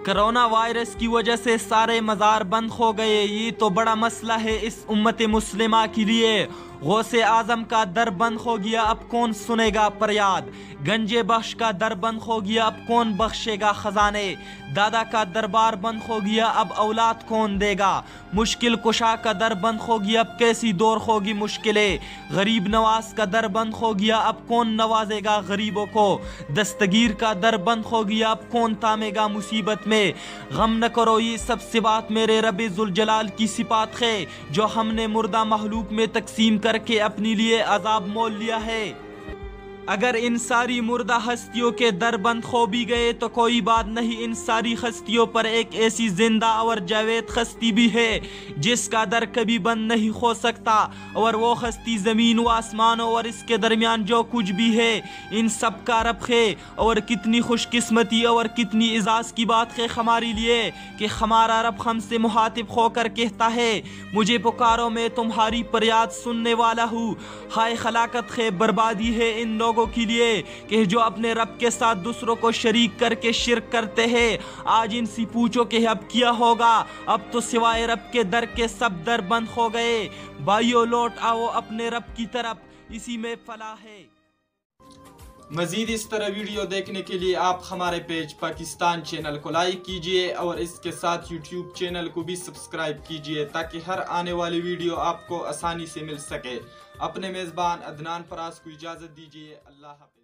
Corona virus की वजह से सारे मज़ार बंद हो गए। ये तो बड़ा मसला है इस उम्मत मुस्लिमा के लिए। गौसे आज़म का दर बंद हो गया, अब कौन सुनेगा फरियाद। गंजे बख्श का दर बंद हो गया, अब कौन बख्शेगा खजाने। दादा का दरबार बंद हो गया, अब औलाद कौन देगा। मुश्किल कुशा का दर बंद हो गया, अब कैसी दौर होगी मुश्किलें। गरीब नवाज का दर बंद हो गया, अब कौन नवाजेगा गरीबों को। दस्तगीर का दर बंद हो गया, अब कौन थामेगा मुसीबत में। गम न करो ये सब सिबात मेरे रब जुल जलाल की सिफात है, जो हमने मुर्दा महलूक में तकसीम करके अपने लिए अजाब मोल लिया है। अगर इन सारी मुर्दा हस्तियों के दर बंद हो भी गए तो कोई बात नहीं, इन सारी हस्तियों पर एक ऐसी जिंदा और जावेद हस्ती भी है जिसका दर कभी बंद नहीं हो सकता, और वो हस्ती ज़मीन व आसमानों और इसके दरमियान जो कुछ भी है इन सब का रब है। और कितनी खुशकिस्मती और कितनी इजाज़ की बात है हमारे लिए कि हमारा रब हमसे मुहातिब होकर कहता है, मुझे पुकारो मैं तुम्हारी फरियाद सुनने वाला हूँ। हाय खलाकत है, बर्बादी है इन लोगों के लिए कि जो अपने रब के साथ दूसरों को शरीक करके शिरक करते हैं। आज इनसे पूछो कि अब क्या होगा। अब तो सिवाय रब के दर के सब दर बंद हो गए। भाइयों लौट आओ अपने रब की तरफ, इसी में फलाह है। मजीद इस तरह वीडियो देखने के लिए आप हमारे पेज पाकिस्तान चैनल को लाइक कीजिए और इसके साथ यूट्यूब चैनल को भी सब्सक्राइब कीजिए ताकि हर आने वाली वीडियो आपको आसानी से मिल सके। अपने मेज़बान अदनान फराज को इजाज़त दीजिए। अल्लाह हाफ़िज़।